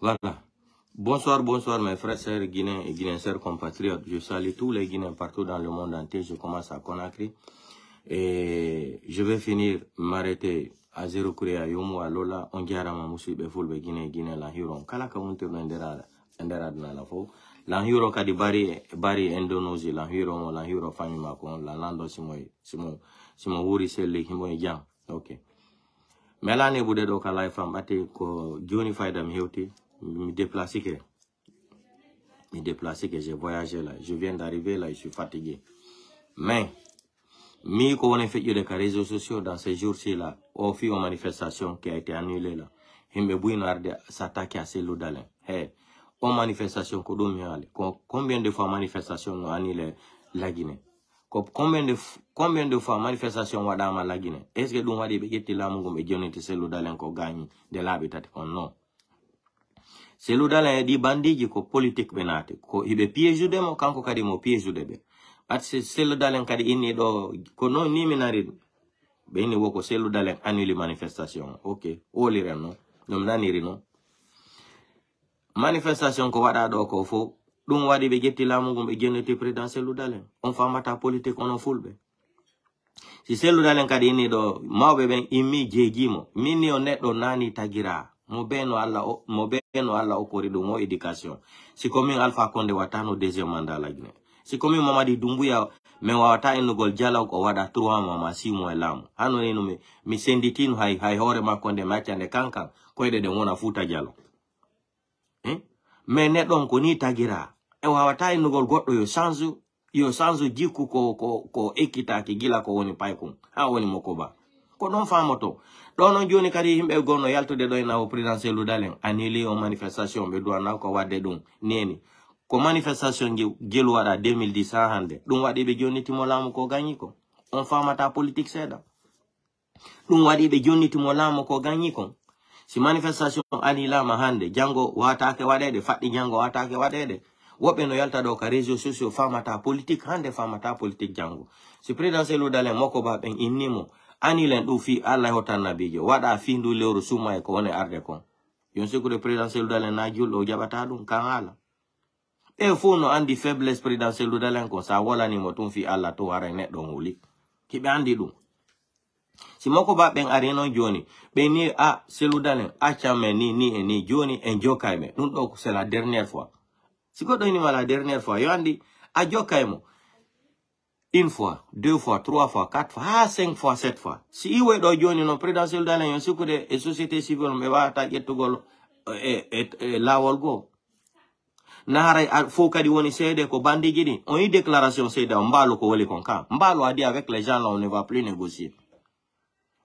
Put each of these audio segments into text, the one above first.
Voilà. Bonsoir, bonsoir mes frères, sœurs guinéens et guinéens, sœurs compatriotes. Je salue tous les Guinéens partout dans le monde entier. Je commence à Conakry. Et je vais finir, m'arrêter à Zéro Korea, Yomu, à Lola, on diara ma musu, Befulbe, Guinée, la Huron. Kalaka unte no endera na la fo. La Huron kadi bari Indonésie, la Huron famille makon, la lando simo wuri sele himo jam. Ok. Melane bude do kala fam ate ko Johnny Faida mi hewti. Me déplacer que j'ai voyagé là, je viens d'arriver là, je suis fatigué. Mais mi ko on fait des réseaux sociaux dans ces jours-ci là, au fil aux manifestations qui a été annulée là. Himbe bouino arde s'attaquer à ces lodalin. Hey, aux manifestations ko do mi ale. Combien de fois manifestations ont annulé la Guinée? Combien de fois manifestations wadama la Guinée? Est-ce que dum wadi be yetti la mungo be jonete ces lodalin ko gagni de l'habitat kon non? C'est l'odala di bandiji ko politique benate ko ibe piège de mo kanko kadi mo piège de be at c'est l'odala kadi inni do ko non ni minari be ni woko c'est l'odala annule manifestation. OK o lire non dum naniri non manifestation ko wada do ko fo dum wadi be jetti lamu gum be genete présidentiel l'odala on famata politique on fulbe si c'est l'odala kadi inni do mawbe ben immi jejimo minni on neddo nani tagira mo beno alla o korido mo éducation si comme Alpha Condé watano deuxième mandat la Guinée si comme Mamadi Doumbouya me wata enugol jala ko wada 3 mois ma 6 mois lamu hano eno mi senditino hay hore makonde machande kankan ko de wona futa jalo me nedon ko ni tagira e wata enugol goddo yo sanzu jiku ko ekita ki gila ko woni paykun ha woni mokoba ko non famoto dono joni kadi himbe gonno yaltude do na o présidentiel ludalen annulé o manifestation be do na ko wadde dum neni ko manifestation gelu wada 2010 hande dum wadi be joni timo lamu ko gagni ko on famata politique seda dum wadi be joni timo lamu ko gagni ko si manifestation anila ma hande jango watake wadede faddi jango watake wadede wobe no yalta do ka réseaux sociaux famata politique hande famata politique jango si présidentiel ludalen moko ba ben innimo anilen du fi Allah hotan nabijo wada fi ndu lewru suma e ko woni arde kon yon sekure présidentiel dalen na juldo jabata dum kan ala e fo no andi faiblesse présidentiel dalen ko sa wala ni mo tum fi Allah to wara neddo nguli kibe andi dum si moko ba ben are non joni be ni a selu dalen a chame ni joni en jokayme dum do c'est la dernière fois si ko do ni la dernière fois yo andi a jokaymo une fois, 2 fois, 3 fois, 4 fois, 5 fois, 7 fois. Si iwe do joni no présidentiel dalen yon sikude e société civile me wata yettugol lawol go. Nahara fo kadi woni seede ko bandi gidi. On y déclaration seede mbalo ko woli kon kan. Mbalo a dit avec les gens là on ne va plus négocier.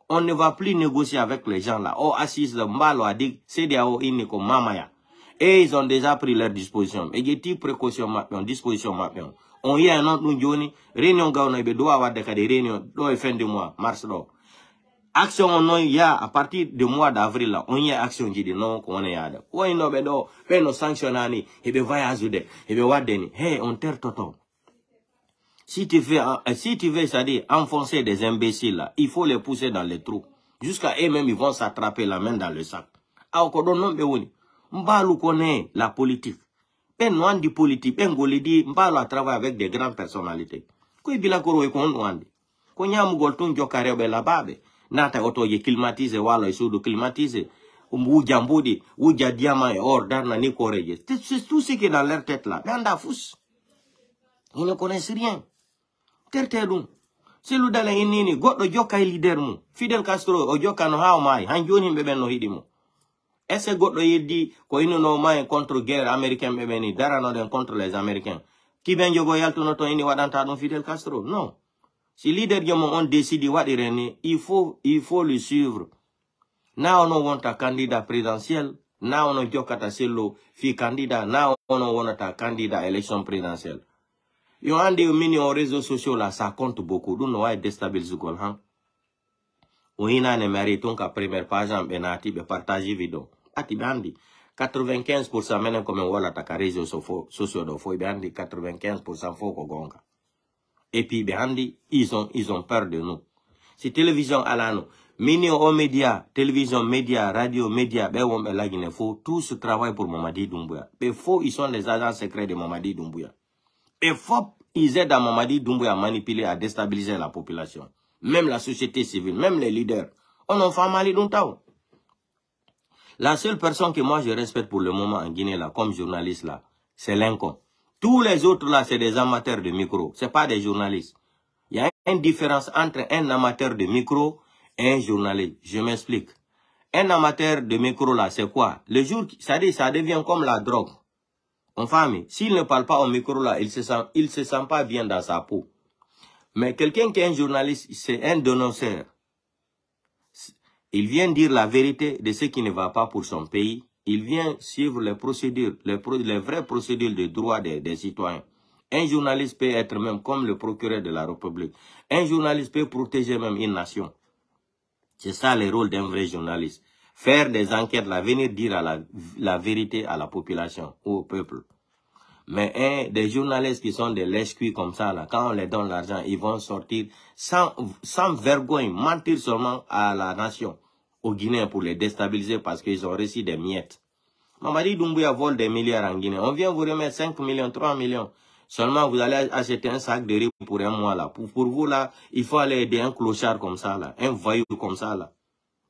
On ne va plus négocier avec les gens là. Oh assise le mbalo a dit seede o inni ko mamaya. Et ils ont déjà pris leur disposition. Et j'ai dit précaution maintenant, disposition maintenant. On y a un autre journée, réunion gauna be doit avoir des réunions do fin de mois, mars do. Action on y a à partir du mois d'avril là, on y a action qui dit non qu'on est à. Ouais no be do, be no sanctionnani, et be voyage de, et be wadeni. Hey, on terre toto. Si tu veux, c'est-à-dire enfoncer des imbéciles là, il faut les pousser dans les trous. Jusqu'à eux-mêmes ils vont s'attraper la main dans le sac. Ah ko don non be woni. Mbalu connaît la politique. Ben wandi politique, ben golidi, mbalo a travaillé avec des grandes personnalités. Koi bila koro e kon wandi. Ko nyamu golton jokare be la babe. Nata oto ye climatiser wala isudu climatiser. Uja mbudi, uja diama e or darna ni koreje. C'est tout ce qui est dans leur tête là. Banda fous. Ils ne connaissent rien. Tertedum. C'est l'udala inini, goddo joka leader mu. Fidel Castro o joka no how mai, hanjoni mbebe no hidimo. Est-ce que goddo yeddi ko ino no mai contre guerre américaine be beni darano den contre les américains ki ben jogo yalto no to ini wadanta don Fidel Castro non si leader jomo on décide wadi reni il faut le suivre na ono wonta candidat présidentiel na ono jokata sello fi candidat na ono wonata candidat élection présidentielle yo ande mini on réseaux sociaux là ça compte beaucoup do no way déstabiliser gol han o ina ne mériton ka première page en benati be partager vidéo ati bandi 95% menen comme wala ta réseaux sociaux do fo bandi 95% fo ko gonga et puis bandi ils ont peur de nous si télévision alano Mini aux médias, télévision, médias, radio, médias, il faut tout ce travail pour Mamadi Doumbouya. Il faut, ils sont les agents secrets de Mamadi Doumbouya. Il faut, ils aident à Mamadi Doumbouya à manipuler, à déstabiliser la population. Même la société civile, même les leaders. On en fait mal longtemps. La seule personne que moi je respecte pour le moment en Guinée, là, comme journaliste, là, c'est Lincoln. Tous les autres, là, c'est des amateurs de micro. Ce pas des journalistes. Il y a une différence entre un amateur de micro et un journaliste. Je m'explique. Un amateur de micro, là, c'est quoi? Le jour, ça devient comme la drogue. Enfin, s'il ne parle pas au micro, là, il se sent pas bien dans sa peau. Mais quelqu'un qui est un journaliste, c'est un dénonceur. Il vient dire la vérité de ce qui ne va pas pour son pays. Il vient suivre les procédures, les vraies procédures de droit des citoyens. Un journaliste peut être même comme le procureur de la République. Un journaliste peut protéger même une nation. C'est ça le rôle d'un vrai journaliste. Faire des enquêtes, là, venir dire la vérité à la population, au peuple. Mais des journalistes qui sont des lèche-cuits comme ça, là, quand on les donne l'argent, ils vont sortir sans vergogne, mentir seulement à la nation, aux Guinéens, pour les déstabiliser parce qu'ils ont reçu des miettes. Mamadi Doumbouya vole des milliards en Guinée. On vient vous remettre 5 millions, 3 millions. Seulement, vous allez acheter un sac de riz pour un mois, là. Pour vous, là, il faut aller aider un clochard comme ça, là. Un voyou comme ça, là.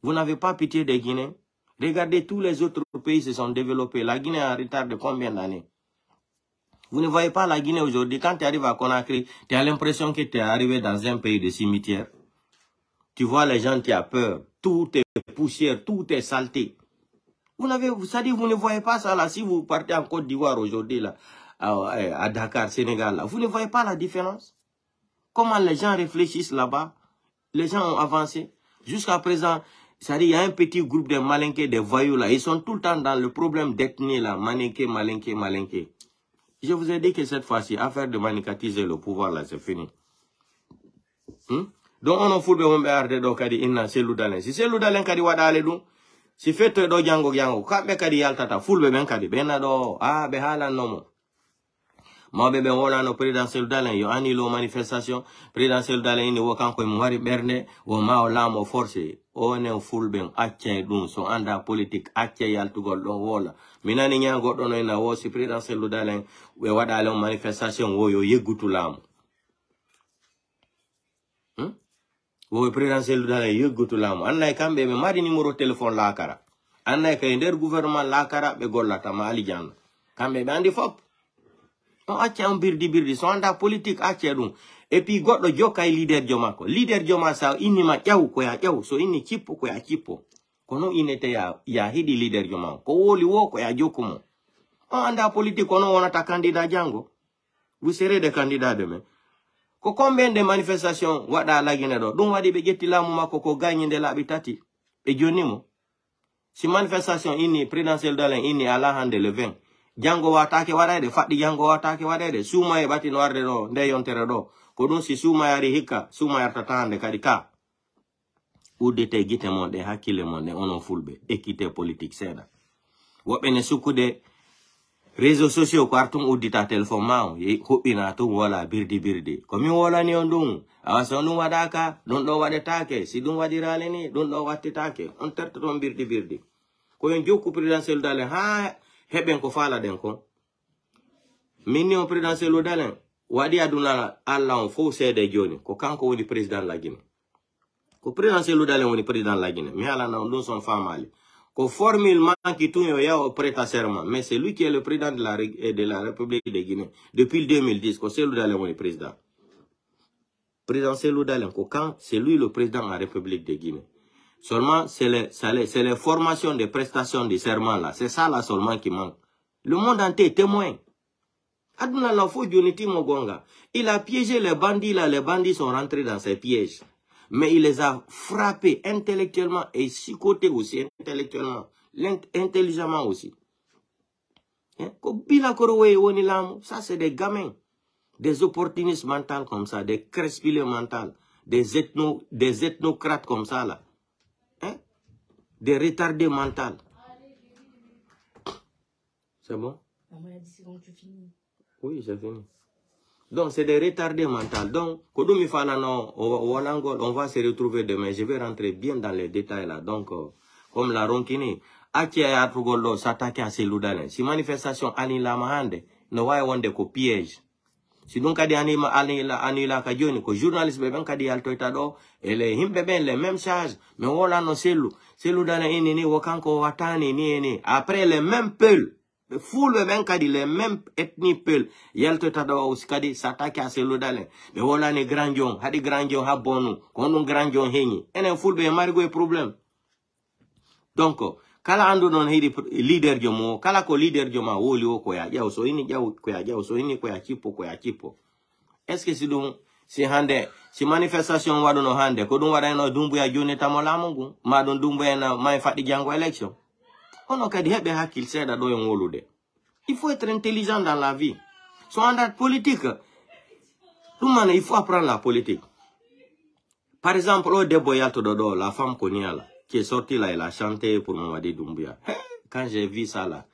Vous n'avez pas pitié des Guinéens. Regardez, tous les autres pays se sont développés. La Guinée est en retard de combien d'années? Vous ne voyez pas la Guinée aujourd'hui. Quand tu arrives à Conakry, tu as l'impression que tu es arrivé dans un pays de cimetière. Tu vois les gens, tu as peur. Tout est poussière, tout est saleté. Vous ne voyez pas ça là. Si vous partez en Côte d'Ivoire aujourd'hui, là, à Dakar, Sénégal, là, vous ne voyez pas la différence. Comment les gens réfléchissent là-bas. Les gens ont avancé. Jusqu'à présent, il y a un petit groupe de malinqués, de voyous là. Ils sont tout le temps dans le problème d'ethnie là. Malinqué, malinqué, malinqué. Je vous ai dit que cette fois-ci, affaire de manicatiser le pouvoir là, c'est fini. Donc on a foule de arde do kadi inna selu dalen. Si selu dalen kadi wadale dum, si fete do jango kambe kadi yaltata fulbe ben kadi bena do be halan nomo. Mabe ben wala no président dalen yo anilo manifestation, président dalen ni wokan ko mo wari berne o ma o lamo forcé on en fulben acce dum so anda politique acce yaltugol don wola minani nya goddo no na wo si président dalen we wadale manifestation wo yo yegutu lamo. Wo président dalen yegutu lamo annay kambe be mari numéro téléphone la kara annay kay nder gouvernement la kara be gollata mali janna kambe be andi fop. On acce un birdi so anda politique acce dum et puis goddo jokay leader joma ko leader joma sa inni ma ƴaw ko ya ƴaw so inni cippo ko ya cippo kono inete ya hidi leader joma ko woli wo ko ya jokumo. On anda politique kono wonata candidat jango. Vous serez des candidats demain. Ko combien de manifestations wada la Guinée do dum wadi be jetti lamu makko ko gagninde laabi tati be jonimo. Si manifestation inni présidentiel dalen inni ala hande le 20 jango watake wadade faddi jango watake wadade suma e bati no warde do nde yontere do ko dum si suma yari hikka suma yarta tande kadi ka udete gite mon de hakkile mon de onon fulbe équité politique seda wobe ne sukude réseaux sociaux ko artum uddita téléphone ma hobbina to wala birdi ko mi wala ni on dum awaso dum wadaka don do wadetake si dum wadirale ni don do wattitake on terto don birdi ko en jokku présidentiel dalen ha heben ko fala den ko minni on présidentiel dalen wadi aduna alla on fo seede joni ko kanko woni président la Guinée ko présidentiel dalen woni président la Guinée mi hala na on son famali ko formule manki tout yo ya au prêt serment mais c'est lui qui est le président de la République de Guinée depuis 2010 ko Cellou Dalein woni président Cellou Dalein ko quand c'est lui le président de la République de Guinée. Seulement, c'est les formations des prestations de serment là. C'est ça là seulement qui manque. Le monde entier est témoin. Aduna la fo Joniti Mogonga. Il a piégé les bandits là. Les bandits sont rentrés dans ses pièges. Mais il les a frappés intellectuellement et chicotés aussi intellectuellement. Intelligemment aussi. Ça c'est des gamins. Des opportunistes mentaux comme ça. Des crespilés mentaux. Des ethnocrates comme ça là. Des retardés mentaux. C'est bon? Maman a dit c'est bon, tu finis. Oui, j'ai fini. Donc, c'est des retardés mentaux. Donc, Kodumi Falano, on va se retrouver demain. Je vais rentrer bien dans les détails là. Donc, comme la Ronkini, Akia Atrugolo s'attaquer à ces loudales. Si manifestation Anila Mahande, ne voyez wonde ko piège. Si donc a dit Anila Kajoni, que journaliste beben kadi alto etado, et les himbeben les mêmes charges, mais on l'a non c'est loudale inini, wakanko watani ni. Après les mêmes peuls. Foule même kadi les mêmes ethnies peul yalto tada aussi kadi s'attaque à ces lodalen mais voilà ne grandion hadi grandion ha bonu kono grandion heni enen foule be marigo e problème donc kala andu non hidi leader jomo kala ko leader joma woli o ko ya jaw so ini jaw ko ya jaw so ini ko ya chipo est-ce que si dum si hande si manifestation wado no hande ko dum wada no dumbu ya joni tamola mungu ma don dumbu na may fadi jango election. Il faut être intelligent dans la vie. Son mandat politique, il faut apprendre la politique. Par exemple, au Deboyato Dodo, la femme Koniala, qui est sortie là, elle a chanté pour Mamadi Doumbouya. Quand j'ai vu ça là,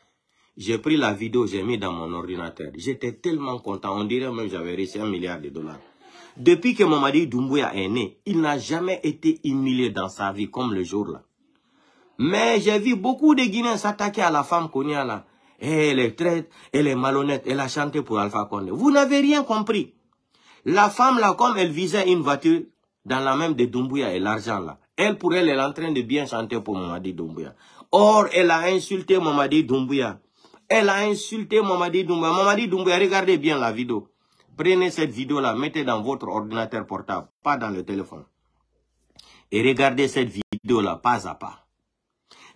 j'ai pris la vidéo, j'ai mis dans mon ordinateur. J'étais tellement content, on dirait même que j'avais reçu $1 milliard. Depuis que Mamadi Doumbouya est né, il n'a jamais été humilié dans sa vie comme le jour là. Mais j'ai vu beaucoup de Guinéens s'attaquer à la femme Koniala. Elle est traite, elle est malhonnête, elle a chanté pour Alpha Condé. Vous n'avez rien compris. La femme là, comme elle visait une voiture dans la même de Doumbouya et l'argent là. Elle, pour elle, elle est en train de bien chanter pour Mamadi Doumbouya. Or, elle a insulté Mamadi Doumbouya. Elle a insulté Mamadi Doumbouya. Mamadi Doumbouya, regardez bien la vidéo. Prenez cette vidéo là, mettez dans votre ordinateur portable, pas dans le téléphone. Et regardez cette vidéo là, pas à pas.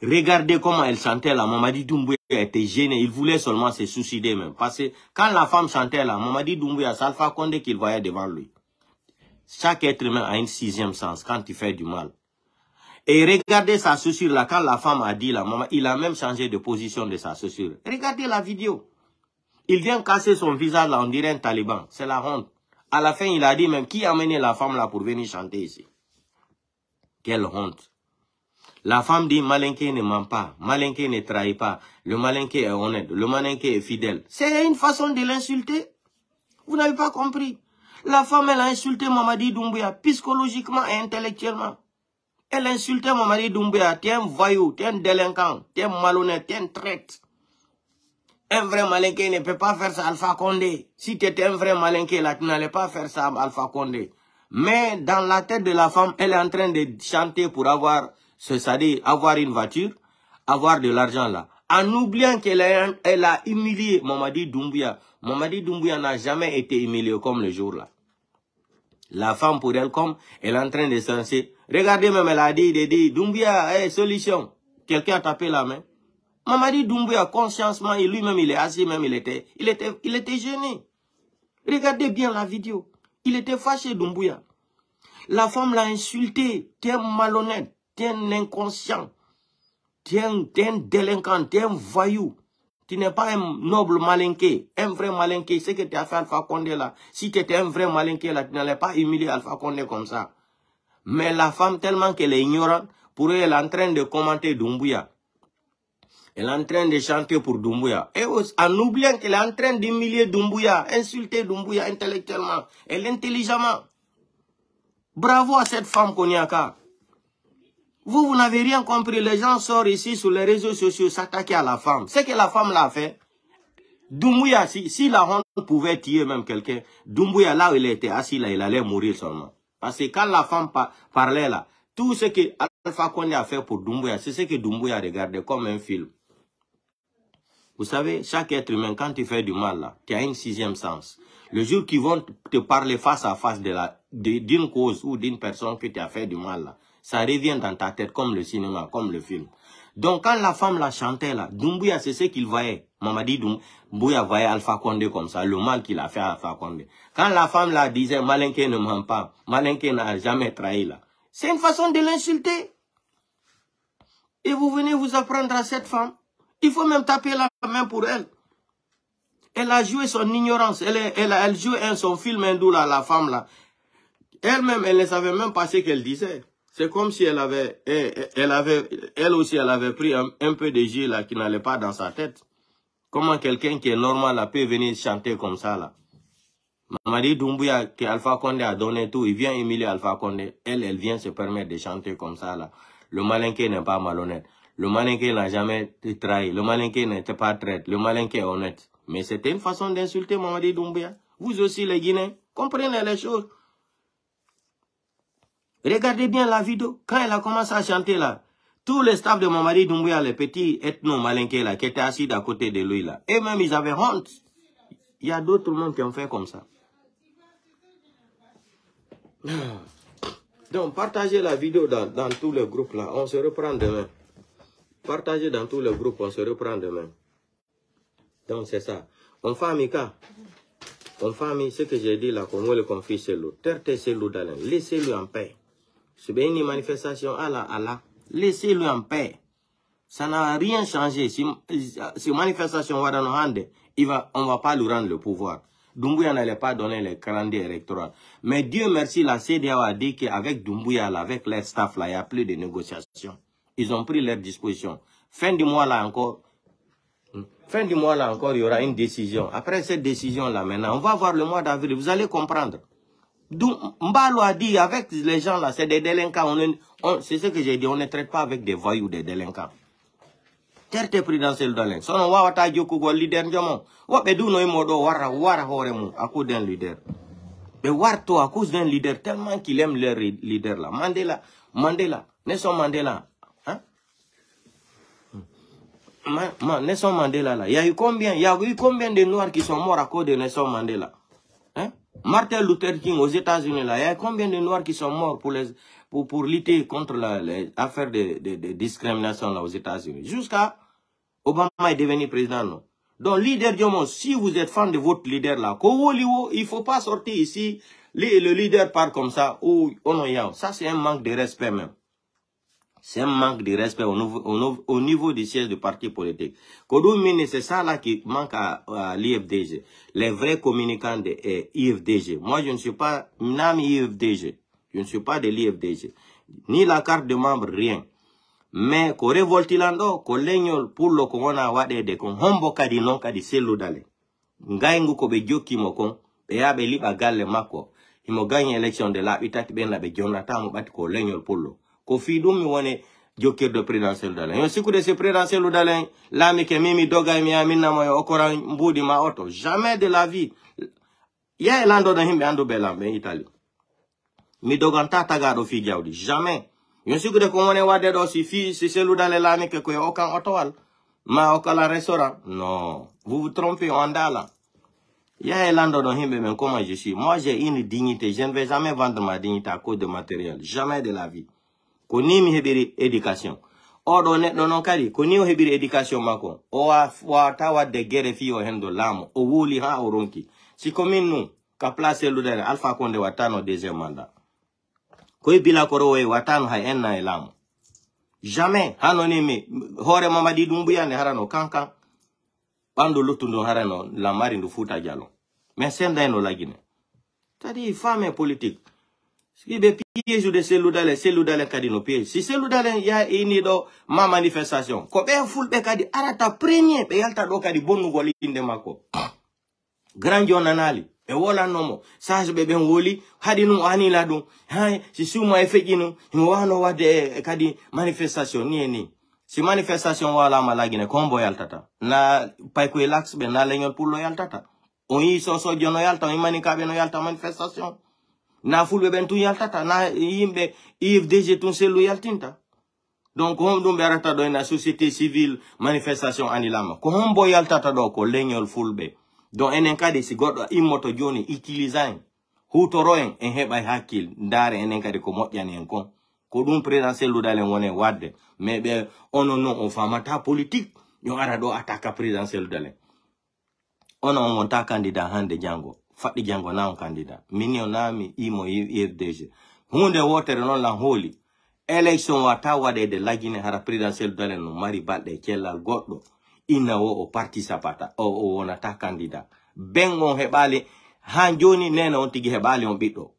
Regardez comment elle chantait là. Mamadi Doumbouya était gêné. Il voulait seulement se suicider même. Parce que quand la femme chantait là, Mamadi Doumbouya, c'est Alpha Condé qu'il voyait devant lui. Chaque être humain a une 6e sens quand il fait du mal. Et regardez sa chaussure là. Quand la femme a dit là, il a même changé de position de sa chaussure. Regardez la vidéo. Il vient casser son visage là, on dirait un taliban. C'est la honte. À la fin, il a dit même qui a amené la femme là pour venir chanter ici. Quelle honte. La femme dit Malinké ne ment pas, Malinké ne trahit pas, le Malinké est honnête, le Malinké est fidèle. C'est une façon de l'insulter. Vous n'avez pas compris. La femme, elle a insulté Mamadi Doumbouya psychologiquement et intellectuellement. Elle a insulté Mamadi Doumbouya, t'es un voyou, t'es un délinquant, t'es un malhonnête, t'es un traître. Un vrai Malinké ne peut pas faire ça à Alpha Condé. Si tu étais un vrai Malinké, là, tu n'allais pas faire ça à Alpha Condé. Mais dans la tête de la femme, elle est en train de chanter pour avoir... c'est-à-dire avoir une voiture, avoir de l'argent là. En oubliant qu'elle a humilié Mamadi Doumbouya. Mamadi Doumbouya n'a jamais été humilié comme le jour là. La femme pour elle, comme elle est en train de censer. Regardez même, elle a dit Doumbouya, hey, solution. Quelqu'un a tapé la main. Mamadi Doumbouya, consciencement, et lui-même, il est assis, même, il était gêné. Regardez bien la vidéo. Il était fâché, Doumbouya. La femme l'a insulté. T'es malhonnête. T'es un inconscient, t'es un délinquant, t'es un voyou. Tu n'es pas un noble malinqué, un vrai malinqué. C'est que tu as fait Alpha Condé là. Si tu étais un vrai malinqué là, tu n'allais pas humilier Alpha Condé comme ça. Mais la femme, tellement qu'elle est ignorante, pour elle, elle est en train de commenter Doumbouya. Elle est en train de chanter pour Doumbouya. Et en oubliant qu'elle est en train d'humilier Doumbouya, insulter Doumbouya intellectuellement et intelligemment. Bravo à cette femme Koniaka. Vous n'avez rien compris. Les gens sortent ici sur les réseaux sociaux s'attaquer à la femme. C'est que la femme l'a fait. Doumbouya, si la honte pouvait tuer même quelqu'un, Doumbouya, là où il était assis, là, il allait mourir seulement. Parce que quand la femme parlait là, tout ce que Alpha Condé a fait pour Doumbouya, c'est ce que Doumbouya regardait comme un film. Vous savez, chaque être humain, quand tu fais du mal là, tu as une 6e sens. Le jour qu'ils vont te parler face à face d'une cause ou d'une personne que tu as fait du mal là, ça revient dans ta tête comme le cinéma, comme le film. Donc quand la femme la chantait là, Doumbouya, c'est ce qu'il voyait. Mamadi Doumbouya voyait Alpha Condé comme ça, le mal qu'il a fait à Alpha Condé. Quand la femme la disait, Malinké ne ment pas, Malinké n'a jamais trahi là. C'est une façon de l'insulter. Et vous venez vous apprendre à cette femme. Il faut même taper la main pour elle. Elle a joué son ignorance. Elle joue son film hindou là, la femme là. Elle-même, elle ne savait même pas ce qu'elle disait. C'est comme si elle aussi, elle avait pris un peu de jus là qui n'allait pas dans sa tête. Comment quelqu'un qui est normal là peut venir chanter comme ça là? Mamadi Doumbouya, que Alpha Condé a donné tout, il vient humilier Alpha Condé. Elle vient se permettre de chanter comme ça, là. Le Malinké n'est pas malhonnête. Le Malinké n'a jamais trahi. Le Malinké n'était pas traître. Le Malinké est honnête. Mais c'était une façon d'insulter Mamadi Doumbouya. Vous aussi, les Guinéens, comprenez les choses. Regardez bien la vidéo. Quand elle a commencé à chanter là, tous les staffs de Mamadi Doumbouya, les petits ethno-malinqués là, qui étaient assis à côté de lui là, et même ils avaient honte. Il y a d'autres mondes qui ont fait comme ça. Donc, partagez la vidéo dans tous les groupes là. On se reprend demain. Partagez dans tous les groupes, on se reprend demain. Donc, c'est ça. On fait Mika. On fait ce que j'ai dit là, qu'on le confie c'est l'eau. Terre, c'est l'eau d'Alain. Laissez-le en paix. C'est bien une manifestation à la. Laissez-le en paix. Ça n'a rien changé. Si manifestation va dans nos handes, on ne va pas lui rendre le pouvoir. Doumbouya n'allait pas donner les calendriers électoraux. Mais Dieu merci, la CEDEAO a dit qu'avec Doumbouya, avec leur staff, là, il n'y a plus de négociations. Ils ont pris leur disposition. Fin du mois là encore, il y aura une décision. Après cette décision-là, maintenant, on va voir le mois d'avril. Vous allez comprendre. Mbalo a dit, avec les gens là, c'est des délinquants. C'est ce que j'ai dit, on ne traite pas avec des voyous, des délinquants. Terte présidentiel d'Alain. Son wawata jokugo leader njomo. Wabe du no imodo wara horemu à cause d'un leader. Mais warto à cause d'un leader tellement qu'il aime leur leader là. Mandela, Nelson Mandela. Hein? Nelson Mandela là. Il y a eu combien de Noirs qui sont morts à cause de Nelson Mandela? Hein? Martin Luther King aux États-Unis là. Il y a combien de Noirs qui sont morts pour lutter contre les affaires de discrimination là aux États-Unis. Jusqu'à Obama est devenu président. Non? Donc, leader Diomo, si vous êtes fan de votre leader là, il ne faut pas sortir ici, le leader part comme ça, ça c'est un manque de respect même. C'est un manque de respect au niveau du siège du parti politique. Kodoumine, c'est ça là qui manque à l'IFDG. Les vrais communicants de l'IFDG. Moi, je ne suis pas Nami IFDG. Je ne suis pas de l'IFDG. Ni la carte de membre, rien. Mais, ko revoltilando, ko legnol pour le corona wade de kon hombo kadi non kadi selu dale. Ngaingu ko be joki mo kon, be ya be liba galle mako. Imo gagne élection de la itati ben la be jonata mo bat ko legnol pullo. Ko fidum mi wone joker de présidentiel dale. Yo siku de ce présidentiel dale, la mi ke mimi doga mi amina mo okora mbudi ma auto. Jamais de la vie. Ya elando na himbe ando belam ben Italie. Mi doganta tagado fi jawdi. Jamais. Yon siku de komone wade do si selu dans les lame que koy aucun otowal. Ma okala restaurant. Non. Vous vous trompez, on a là. Ya elando do himbe men comment je suis. Moi j'ai une dignité. Je ne vais jamais vendre ma dignité à cause de matériel. Jamais de la vie. Koni mi hebiri éducation. Odo net non kadi. Koni o hebiri éducation mako. O wa tawa de guerre fi o hendo lamo. O wuli ha o ronki. Si commune nous, ka place selu dans Alpha Condé watano deuxième mandat. Koi bila korowe watano ha enna elamu. Jamais hanonime hore Mamadi Doumbouya ne harano kankan. Pando lutu no harano la mari ndu futa jalo. Mais senda no lagine. Tadi femme politique. Si be piège de seludale kadi no piège. Si seludale ya ini do ma manifestation. Ko be fulbe kadi arata premier be yalta do kadi bonu goli inde mako. Grand jonanali. E wola nomo sage be ben woli hadi no ani la dum hay si suma e fejinu mo wano wade kadi manifestation ni si manifestation wala malagine kombo yaltata na pay ko relax be na leñol pour lo yaltata on yi so jono yalta on mani ka be no yalta manifestation na fulbe ben tu yaltata na yimbe IFDG tun selu yaltinta donc on dum berata do na société civile manifestation anilama ko hombo yaltata do ko leñol fulbe. Donc, en cas de si godo imoto joni utilisant hutoroen en heba hakil ndare en cas de ko modjani en kon ko dum présidentiel ludale woni wadde mais be on famata politique yo ara do attaque présidentiel ludale on monta candidat hande jango faddi jango na on candidat minio nami imo IFDG hunde wotere non la holi élection wata wade de lagine hara présidentiel ludale no mari balde cellal goddo ina o parti sapata o wonata candidat bengon hebali han joni nena on tigi hebali on biddo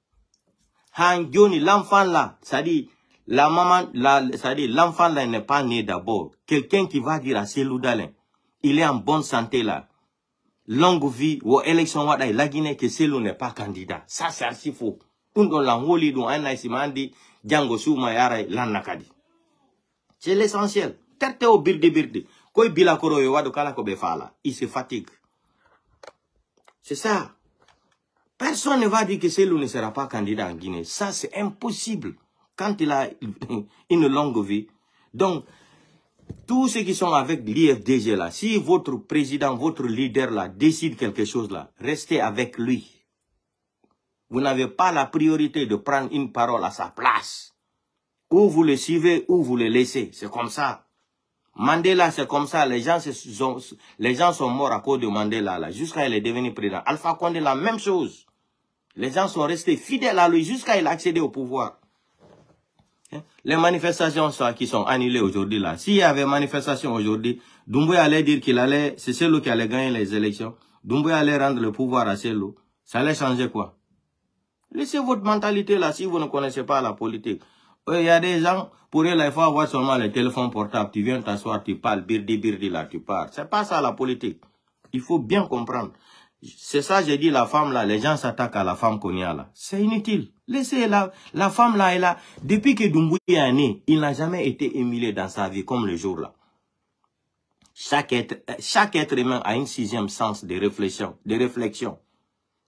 han joni l'enfant là c'est-à-dire la maman c'est-à-dire l'enfant là n'est pas né d'abord quelqu'un qui va dire à Cellou Dalein il est en bonne santé là longue vie, ou élection, la Guinée, que Cellou n'est pas candidat. Ça, c'est archi faux. Undo la holi dun aina isimandi, Django Souma yara l'annakadi. C'est l'essentiel. Terte au birde. Koi bila koro yo wado kala kobe fala. Il se fatigue. C'est ça. Personne ne va dire que Cellou ne sera pas candidat en Guinée. Ça, c'est impossible. Quand il a une longue vie. Donc, tous ceux qui sont avec l'IFDG là, si votre président, votre leader là, décide quelque chose là, restez avec lui. Vous n'avez pas la priorité de prendre une parole à sa place. Ou vous le suivez, ou vous le laissez. C'est comme ça. Mandela, c'est comme ça. Les gens sont morts à cause de Mandela là, jusqu'à il est devenu président. Alpha Condé, la même chose. Les gens sont restés fidèles à lui jusqu'à il a accédé au pouvoir. Les manifestations qui sont annulées aujourd'hui là. S'il y avait manifestation aujourd'hui, Doumbouya allait dire qu'il allait, c'est Cellou qui allait gagner les élections. Doumbouya allait rendre le pouvoir à Cellou. Ça allait changer quoi? Laissez votre mentalité là si vous ne connaissez pas la politique. Il y a des gens, pour eux, là, il faut avoir seulement le téléphone portable. Tu viens t'asseoir, tu parles, birdi là, tu parles. C'est pas ça la politique. Il faut bien comprendre. C'est ça, j'ai dit, la femme là, les gens s'attaquent à la femme qu'on y a là. C'est inutile. Laissez la femme là, elle a, depuis que Doumbouya est né, il n'a jamais été humilié dans sa vie comme le jour là. Chaque être humain a une sixième sens de réflexion.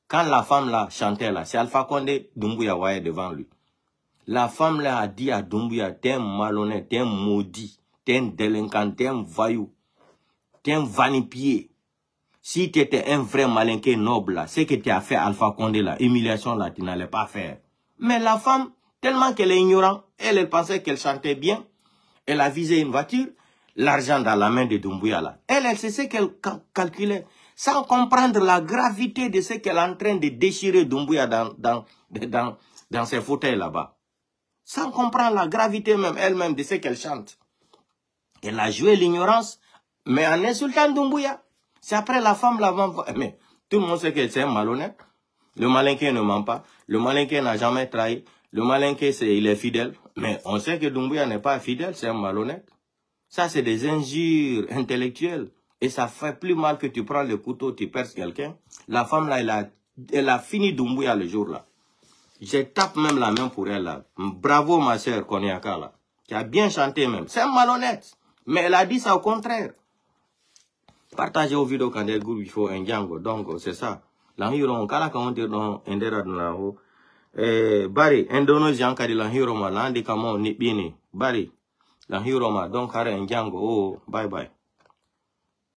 Quand la femme là chantait là, c'est Alpha Condé, Doumbouya voyait devant lui. La femme là a dit à Doumbouya, t'es un malhonnête, t'es un maudit, t'es un délinquant, t'es un voyou, t'es un vanipié. Si tu étais un vrai malinqué noble là, ce que tu as fait Alpha Condé là, humiliation là, tu n'allais pas faire. Mais la femme, tellement qu'elle est ignorante, elle pensait qu'elle chantait bien, elle a visé une voiture, l'argent dans la main de Doumbouya là. Elle sait ce qu'elle calculait, sans comprendre la gravité de ce qu'elle est en train de déchirer Doumbouya dans ses fauteuils là-bas. Sans comprendre la gravité même elle-même de ce qu'elle chante. Elle a joué l'ignorance, mais en insultant Doumbouya. C'est après la femme là, mais tout le monde sait que c'est un malhonnête. Le malinqué ne ment pas. Le malinqué n'a jamais trahi. Le malinqué, il est fidèle. Mais on sait que Doumbouya n'est pas fidèle, c'est un malhonnête. Ça, c'est des injures intellectuelles. Et ça fait plus mal que tu prends le couteau, tu perces quelqu'un. La femme là, elle a fini Doumbouya le jour là. Je tape même la main pour elle là. Bravo ma soeur Koniaka là. Qui a bien chanté même. C'est un malhonnête. Mais elle a dit ça au contraire. Partagez vos vidéos quand il groupe il faut un Django. Donc c'est ça. La hiro kala ka onte don endera na ho. Bari Indonesia kadi la hiro ma landi kamo ni bini. Bari la hiro ma donc kare un Django. Oh bye bye.